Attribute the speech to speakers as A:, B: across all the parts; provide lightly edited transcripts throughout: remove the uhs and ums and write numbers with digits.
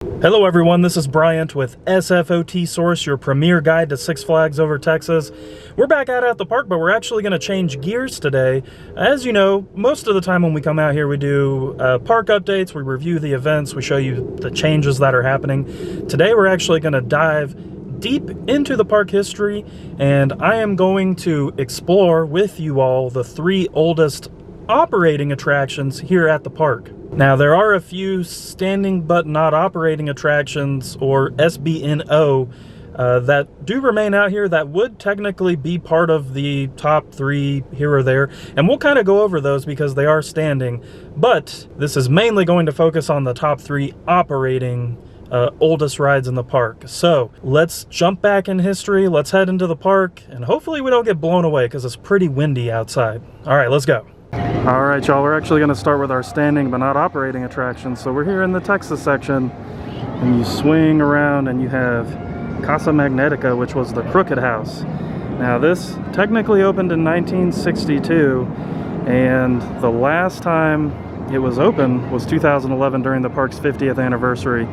A: Hello everyone, this is Bryant with SFOT Source, your premier guide to Six Flags over Texas. We're back out at the park, but we're actually going to change gears today. As you know, most of the time when we come out here, we do park updates, we review the events, we show you the changes that are happening. Today we're actually going to dive deep into the park history, and I am going to explore with you all the 3 oldest operating attractions here at the park. Now, there are a few standing but not operating attractions, or SBNO, that do remain out here that would technically be part of the top 3 here or there, and we'll kind of go over those because they are standing, but this is mainly going to focus on the top 3 operating oldest rides in the park. So let's jump back in history, let's head into the park, and hopefully we don't get blown away because it's pretty windy outside. All right, let's go. All right, y'all, we're actually going to start with our standing but not operating attractions. So we're here in the Texas section, and you swing around and you have Casa Magnetica, which was the Crooked House. Now, this technically opened in 1962, and the last time it was open was 2011 during the park's 50th anniversary.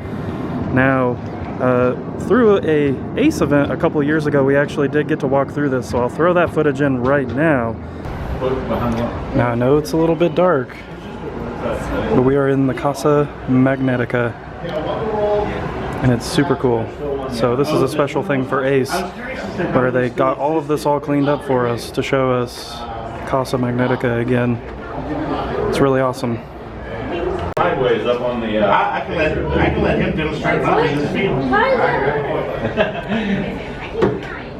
A: Now, through a ACE event a couple years ago, we actually did get to walk through this, so I'll throw that footage in right now. Now, I know it's a little bit dark, but we are in the Casa Magnetica, and it's super cool. So this is a special thing for ACE, where they got all of this all cleaned up for us to show us Casa Magnetica again. It's really awesome.
B: Sideways up on the.
C: I can let him demonstrate his field.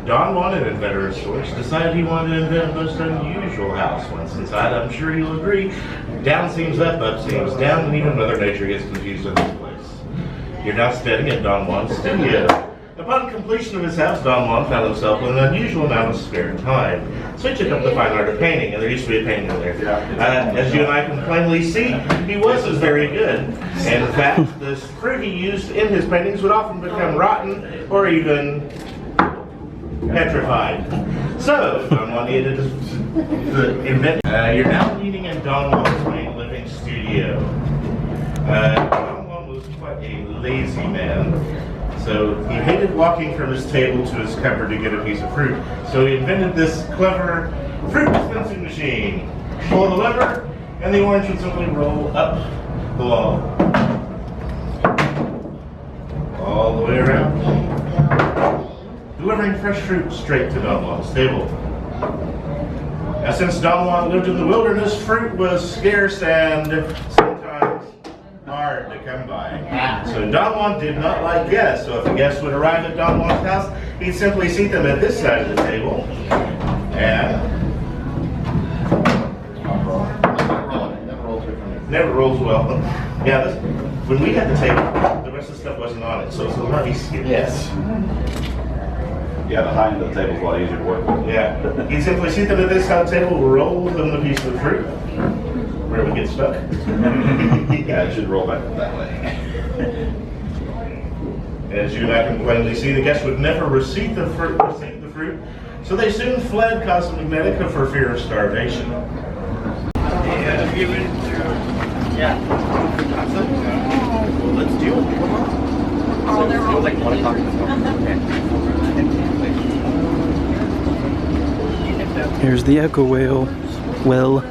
C: Don wanted a better source, decided he wanted to invent a most unusual house once inside. I'm sure you'll agree. Down seems up seems down, and even Mother Nature gets confused in this place. You're now standing at Don Juan's studio. Upon completion of his house, Don Juan found himself with an unusual amount of spare time. So he took up the fine art of painting, and there used to be a painting in there. As you and I can plainly see, he wasn't very good. And in fact, the fruit he used in his paintings would often become rotten or even petrified. So, Don Juan needed to invent. You're now meeting in Don Juan's main living studio. Don Juan was quite a lazy man, so he hated walking from his table to his cupboard to get a piece of fruit. So he invented this clever fruit dispensing machine. Pull the lever, and the orange would simply roll up the wall, all the way around, delivering fresh fruit straight to Don Juan's table. Now, since Don Juan lived in the wilderness, fruit was scarce and sometimes hard to come by. So Don Juan did not like guests, so if a guest would arrive at Don Juan's house, he'd simply seat them at this side of the table, and never rolls well. Yeah, when we had the table, the rest of the stuff wasn't on it, so it's a lot easier. Yes.
B: Yeah, the high end of the table is a lot easier to work with.
C: Yeah. You simply seat them at this side of the table, roll them the piece of fruit, where it would get stuck.
B: Yeah, it should roll back that way.
C: As you and I can plainly see, the guests would never receive the fruit, so they soon fled Casa Magnetica for fear of starvation.
D: Yeah, just give it yeah. Well, let's do it. So it was like 1 o'clock.
A: Here's the echo whale. Whale.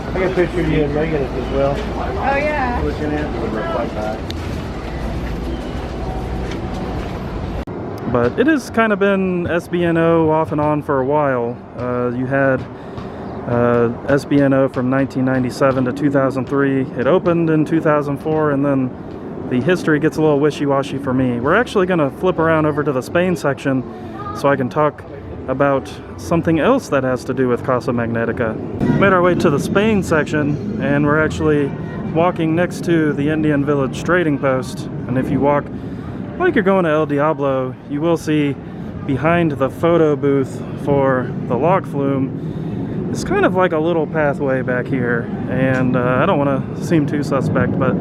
E: I got a picture of you and Megan as well.
F: Oh yeah.
E: Looking at it, reflect back.
A: But it has kind of been SBNO off and on for a while. You had SBNO from 1997 to 2003. It opened in 2004, and then the history gets a little wishy-washy for me. We're actually going to flip around over to the Spain section so I can talk about something else that has to do with Casa Magnetica. Made our way to the Spain section, and we're actually walking next to the Indian Village trading post. And if you walk like you're going to El Diablo, you will see behind the photo booth for the log flume, it's kind of like a little pathway back here. And I don't want to seem too suspect, but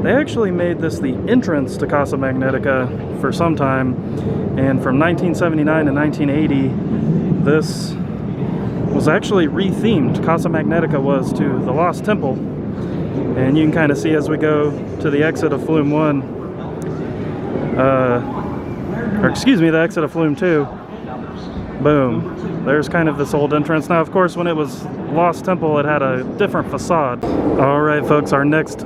A: they actually made this the entrance to Casa Magnetica for some time. And from 1979 to 1980, this was actually re-themed. Casa Magnetica was to the Lost Temple. And you can kind of see as we go to the exit of Flume 1, or excuse me, the exit of Flume 2, boom, there's kind of this old entrance. Now, of course, when it was Lost Temple, it had a different facade. All right, folks, our next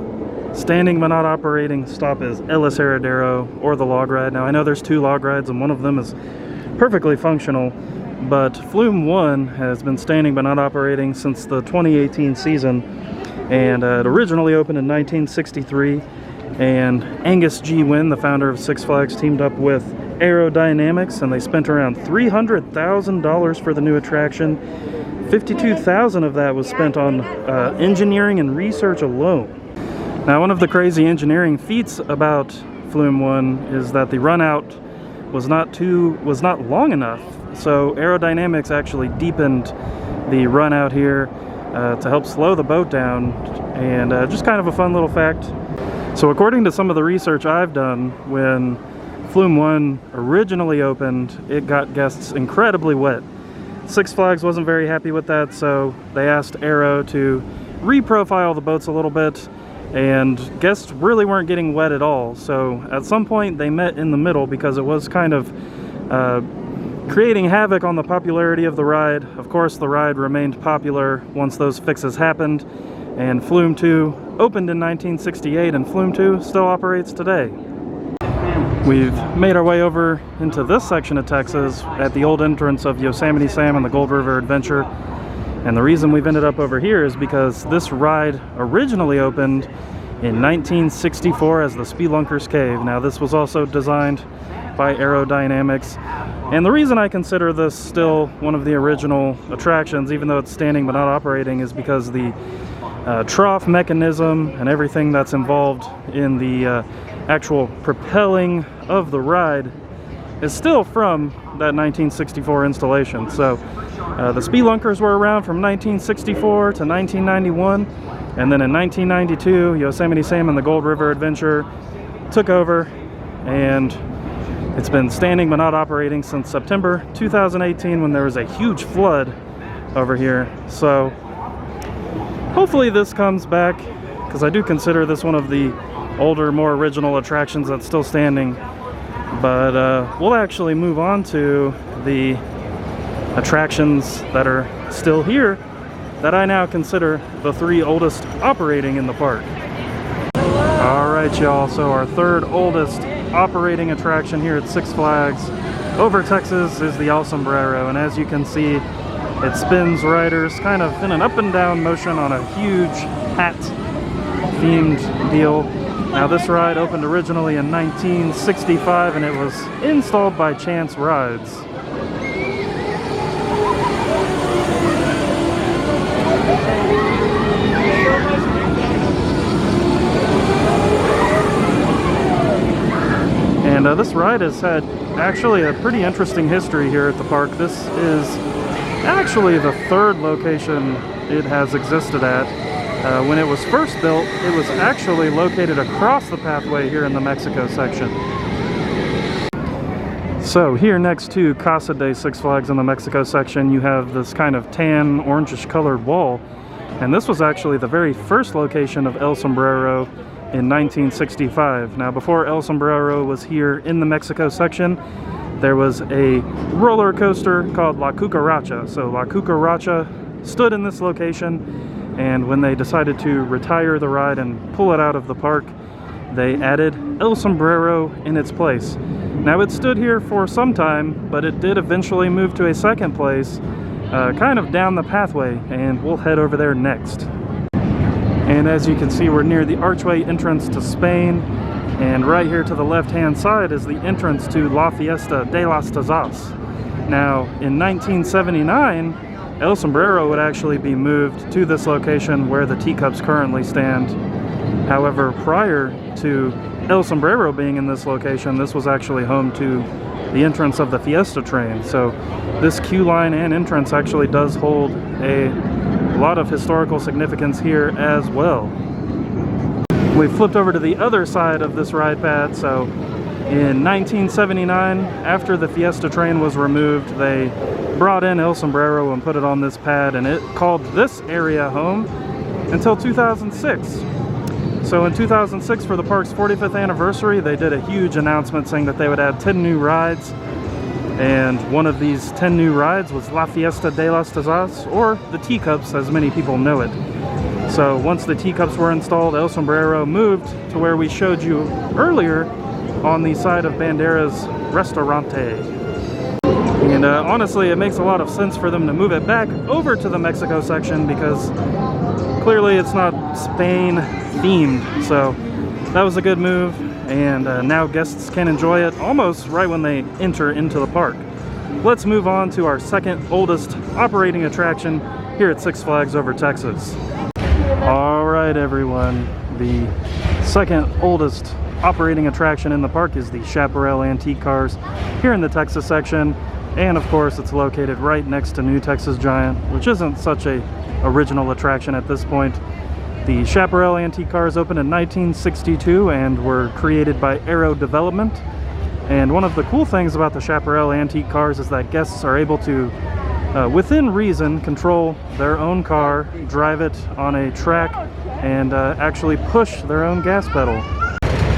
A: standing but not operating stop is Ellis Heredero, or the log ride. Now, I know there's 2 log rides, and one of them is perfectly functional, but Flume 1 has been standing but not operating since the 2018 season, and it originally opened in 1963, and Angus G. Wynn, the founder of Six Flags, teamed up with Aerodynamics, and they spent around $300,000 for the new attraction. $52,000 of that was spent on engineering and research alone. Now, one of the crazy engineering feats about Flume 1 is that the run out was not long enough. So Aerodynamics actually deepened the run out here to help slow the boat down, and just kind of a fun little fact. So according to some of the research I've done, when Flume 1 originally opened, it got guests incredibly wet. Six Flags wasn't very happy with that, so they asked Aero to reprofile the boats a little bit, and guests really weren't getting wet at all. So at some point they met in the middle, because it was kind of creating havoc on the popularity of the ride. Of course, the ride remained popular once those fixes happened, and Flume 2 opened in 1968, and Flume 2 still operates today. We've made our way over into this section of Texas at the old entrance of Yosemite Sam and the Gold River Adventure. And the reason we've ended up over here is because this ride originally opened in 1964 as the Spelunker's Cave. Now, this was also designed by Aerodynamics. And the reason I consider this still one of the original attractions, even though it's standing but not operating, is because the trough mechanism and everything that's involved in the actual propelling of the ride is still from that 1964 installation. So the Spelunkers were around from 1964 to 1991, and then in 1992 Yosemite Sam and the Gold River Adventure took over, and it's been standing but not operating since September 2018, when there was a huge flood over here. So hopefully this comes back, because I do consider this one of the older, more original attractions that's still standing. But we'll actually move on to the attractions that are still here that I now consider the 3 oldest operating in the park. Alright, y'all, so our 3rd oldest operating attraction here at Six Flags over Texas is the El Sombrero, and as you can see, it spins riders kind of in an up and down motion on a huge hat themed deal. Now, this ride opened originally in 1965, and it was installed by Chance Rides. And this ride has had actually a pretty interesting history here at the park. This is actually the 3rd location it has existed at. When it was first built, it was actually located across the pathway here in the Mexico section. So here next to Casa de Six Flags in the Mexico section, you have this kind of tan, orangish colored wall. And this was actually the very first location of El Sombrero in 1965. Now, before El Sombrero was here in the Mexico section, there was a roller coaster called La Cucaracha. So La Cucaracha stood in this location, and when they decided to retire the ride and pull it out of the park, they added El Sombrero in its place. Now, it stood here for some time, but it did eventually move to a second place, kind of down the pathway, and we'll head over there next. And as you can see, we're near the archway entrance to Spain, and right here to the left-hand side is the entrance to La Fiesta de las Tazas. Now, in 1979, El Sombrero would actually be moved to this location where the teacups currently stand. However, prior to El Sombrero being in this location, this was actually home to the entrance of the Fiesta train. So this queue line and entrance actually does hold a lot of historical significance here as well. We flipped over to the other side of this ride pad. So in 1979, after the Fiesta train was removed, they brought in El Sombrero and put it on this pad, and it called this area home until 2006. So in 2006, for the park's 45th anniversary, they did a huge announcement saying that they would add 10 new rides, and one of these 10 new rides was La Fiesta de las Tazas, or the Teacups as many people know it. So once the Teacups were installed, El Sombrero moved to where we showed you earlier on the side of Bandera's Restaurante. And honestly, it makes a lot of sense for them to move it back over to the Mexico section because clearly it's not Spain themed. So that was a good move, and now guests can enjoy it almost right when they enter into the park. Let's move on to our second oldest operating attraction here at Six Flags Over Texas. All right, everyone, the second oldest operating attraction in the park is the Chaparral Antique Cars here in the Texas section, and of course it's located right next to New Texas Giant, which isn't such a original attraction at this point. The Chaparral Antique Cars opened in 1962 and were created by Aero Development, and one of the cool things about the Chaparral Antique Cars is that guests are able to within reason control their own car, drive it on a track, and actually push their own gas pedal.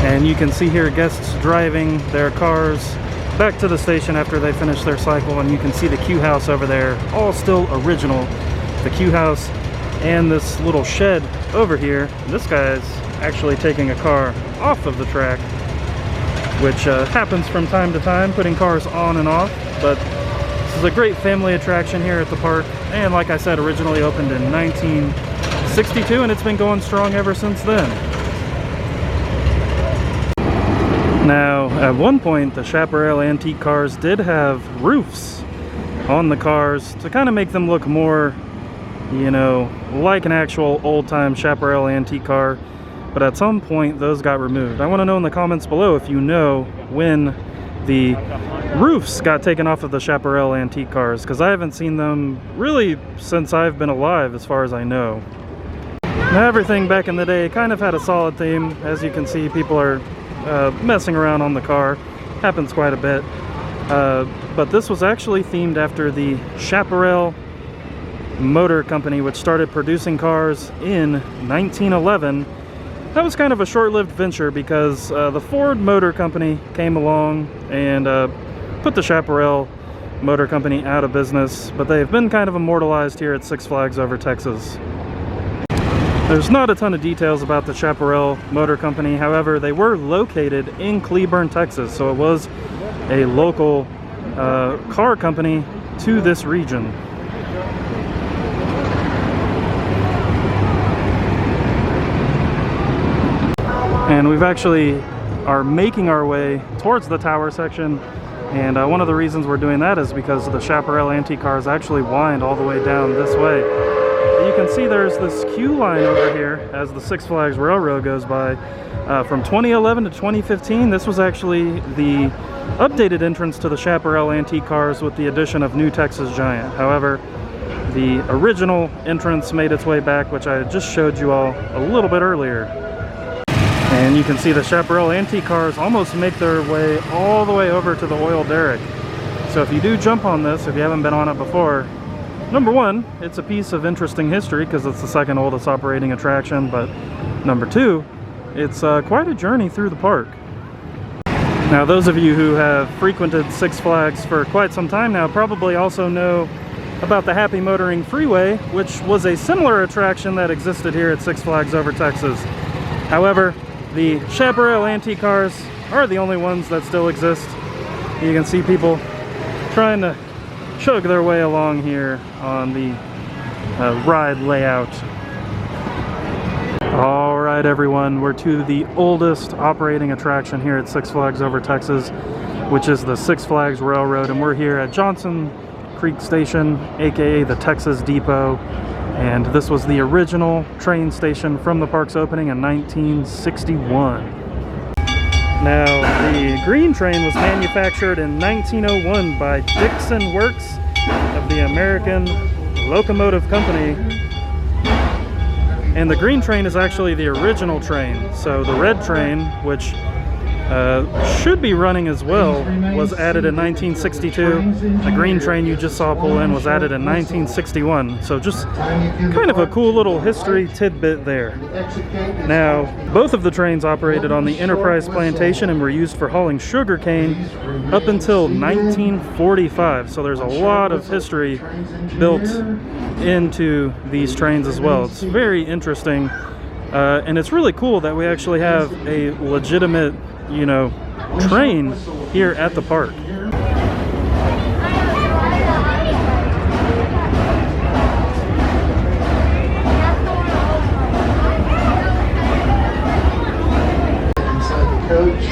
A: And you can see here guests driving their cars back to the station after they finish their cycle, and you can see the queue house over there, all still original. The queue house and this little shed over here. This guy's actually taking a car off of the track, which happens from time to time, putting cars on and off, but this is a great family attraction here at the park, and like I said, originally opened in 1962, and it's been going strong ever since then. Now, at one point, the Chaparral Antique Cars did have roofs on the cars to kind of make them look more, you know, like an actual old-time Chaparral Antique car, but at some point those got removed. I want to know in the comments below if you know when the roofs got taken off of the Chaparral Antique Cars, because I haven't seen them really since I've been alive, as far as I know. Now, everything back in the day kind of had a solid theme. As you can see, people are messing around on the car. Happens quite a bit. But this was actually themed after the Chaparral Motor Company, which started producing cars in 1911. That was kind of a short-lived venture because the Ford Motor Company came along and put the Chaparral Motor Company out of business, but they've been kind of immortalized here at Six Flags Over Texas. There's not a ton of details about the Chaparral Motor Company. However, they were located in Cleburne, Texas, so it was a local car company to this region. And we've actually are making our way towards the tower section, and one of the reasons we're doing that is because the Chaparral Antique Cars actually wind all the way down this way. You can see there's this queue line over here as the Six Flags Railroad goes by. From 2011 to 2015, this was actually the updated entrance to the Chaparral Antique Cars with the addition of New Texas Giant. However, the original entrance made its way back, which I just showed you all a little bit earlier. And you can see the Chaparral Antique Cars almost make their way all the way over to the oil derrick. So if you do jump on this, if you haven't been on it before, number one, it's a piece of interesting history because it's the second oldest operating attraction, but number two, it's quite a journey through the park. Now, those of you who have frequented Six Flags for quite some time now probably also know about the Happy Motoring Freeway, which was a similar attraction that existed here at Six Flags Over Texas. However, the Chaparral Antique Cars are the only ones that still exist. You can see people trying to chug their way along here on the ride layout. All right, everyone, we're to the oldest operating attraction here at Six Flags Over Texas, which is the Six Flags Railroad, and we're here at Johnson Creek Station, aka the Texas Depot. And this was the original train station from the park's opening in 1961. Now, the green train was manufactured in 1901 by Dixon Works of the American Locomotive Company. And the green train is actually the original train. So the red train, which should be running as well, was added in 1962. The green train you just saw pull in was added in 1961. So just kind of a cool little history tidbit there. Now, both of the trains operated on the Enterprise plantation and were used for hauling sugar cane up until 1945. So there's a lot of history built into these trains as well. It's very interesting. And it's really cool that we actually have a legitimate, you know, train here at the park.
F: Inside the coach,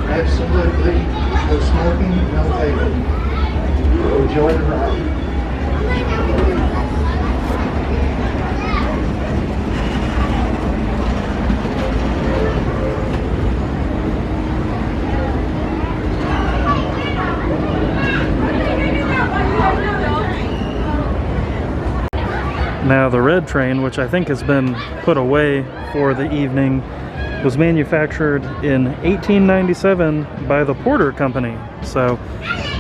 F: absolutely no smoking, no vaping. Enjoy the ride.
A: Now the red train, which I think has been put away for the evening, was manufactured in 1897 by the Porter Company. So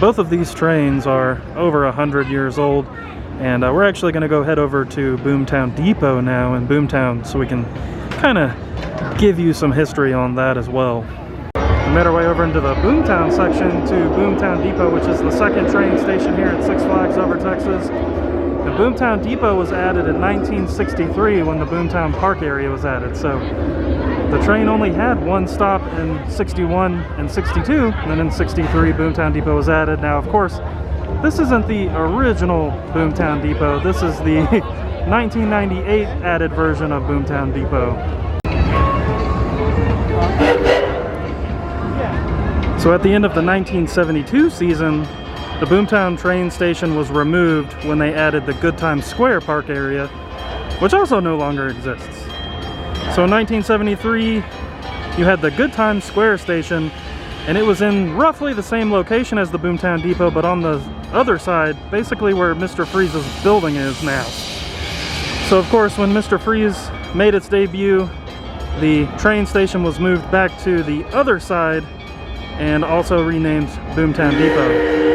A: both of these trains are over 100 years old, and we're actually going to go head over to Boomtown Depot now in Boomtown so we can kind of give you some history on that as well. We made our way over into the Boomtown section to Boomtown Depot, which is the second train station here at Six Flags Over Texas. The Boomtown Depot was added in 1963 when the Boomtown Park area was added. So the train only had one stop in 61 and 62, and then in 63 Boomtown Depot was added. Now, of course, this isn't the original Boomtown Depot. This is the 1998 added version of Boomtown Depot. So at the end of the 1972 season, the Boomtown train station was removed when they added the Good Times Square Park area, which also no longer exists. So in 1973, you had the Good Times Square station, and it was in roughly the same location as the Boomtown Depot, but on the other side, basically where Mr. Freeze's building is now. So of course, when Mr. Freeze made its debut, the train station was moved back to the other side and also renamed Boomtown Depot.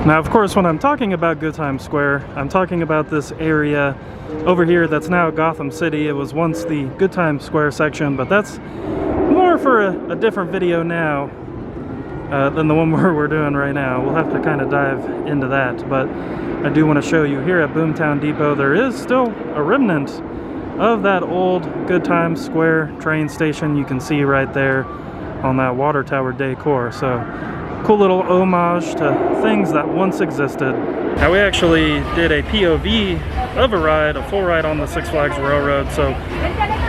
A: Now, of course, when I'm talking about Good Times Square, I'm talking about this area over here that's now Gotham City. It was once the Good Times Square section, but that's more for a different video now than the one we're doing right now. We'll have to kind of dive into that, but I do want to show you here at Boomtown Depot, there is still a remnant of that old Good Times Square train station. You can see right there on that water tower decor. So cool little homage to things that once existed. Now, we actually did a POV of a ride, a full ride on the Six Flags Railroad, so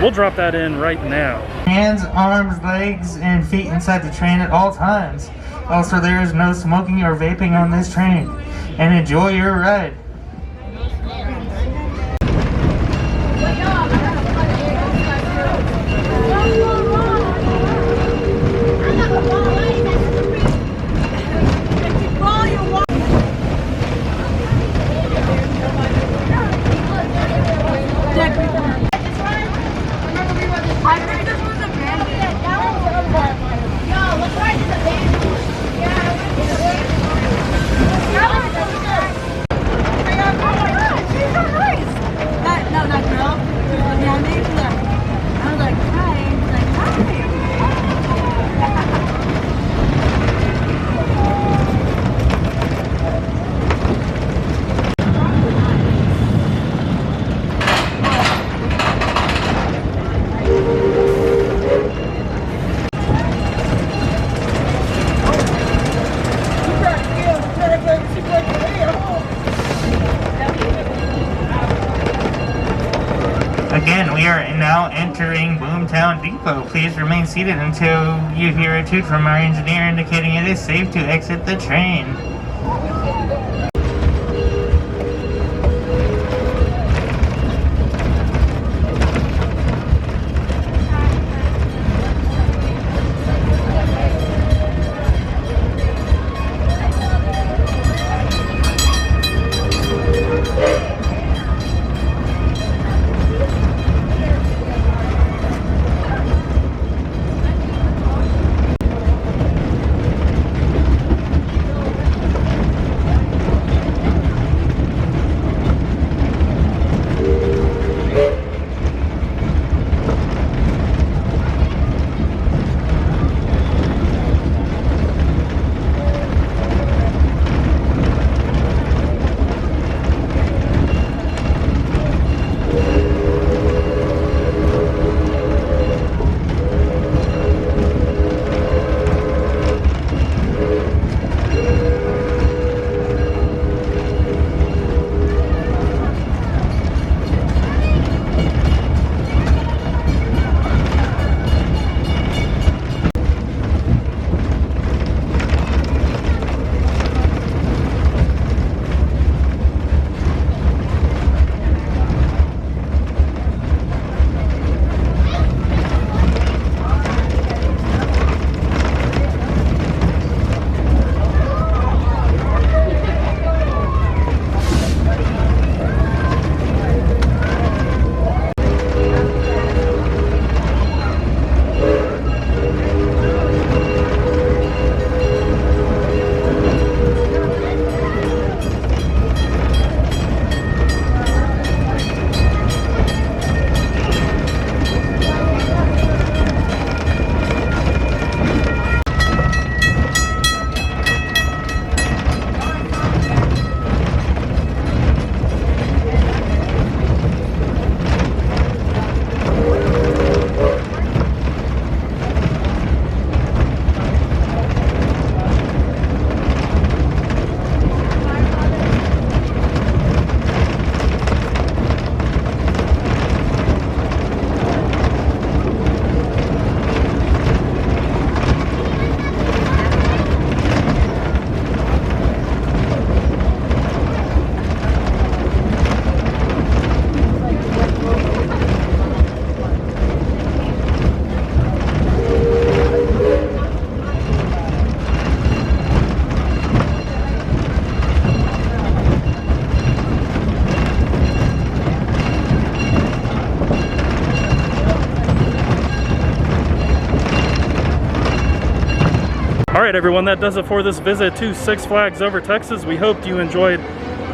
A: we'll drop that in right now.
G: Hands, arms, legs, and feet inside the train at all times. Also, there is no smoking or vaping on this train. And enjoy your ride. Boomtown Depot. Please remain seated until you hear a toot from our engineer indicating it is safe to exit the train.
A: Alright everyone, that does it for this visit to Six Flags Over Texas. We hoped you enjoyed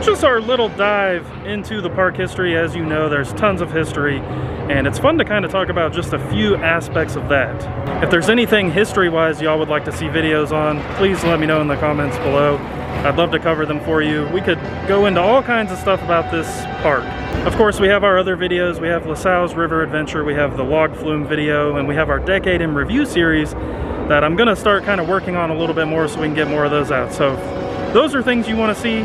A: just our little dive into the park history. As you know, there's tons of history, and it's fun to kind of talk about just a few aspects of that. If there's anything history-wise y'all would like to see videos on, please let me know in the comments below. I'd love to cover them for you. We could go into all kinds of stuff about this park. Of course, we have our other videos. We have LaSalle's River Adventure, we have the Log Flume video, and we have our Decade in Review series that I'm gonna start kind of working on a little bit more so we can get more of those out. So if those are things you want to see,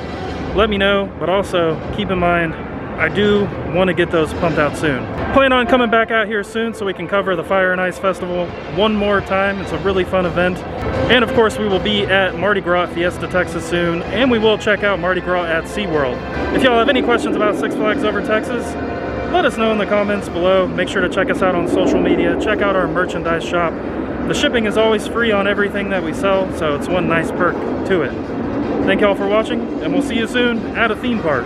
A: let me know, but also keep in mind, I do want to get those pumped out soon. Plan on coming back out here soon so we can cover the Fire and Ice Festival one more time. It's a really fun event. And of course, we will be at Mardi Gras at Fiesta, Texas soon, and we will check out Mardi Gras at SeaWorld. If y'all have any questions about Six Flags Over Texas, let us know in the comments below. Make sure to check us out on social media. Check out our merchandise shop. The shipping is always free on everything that we sell, so it's one nice perk to it. Thank y'all for watching, and we'll see you soon at a theme park.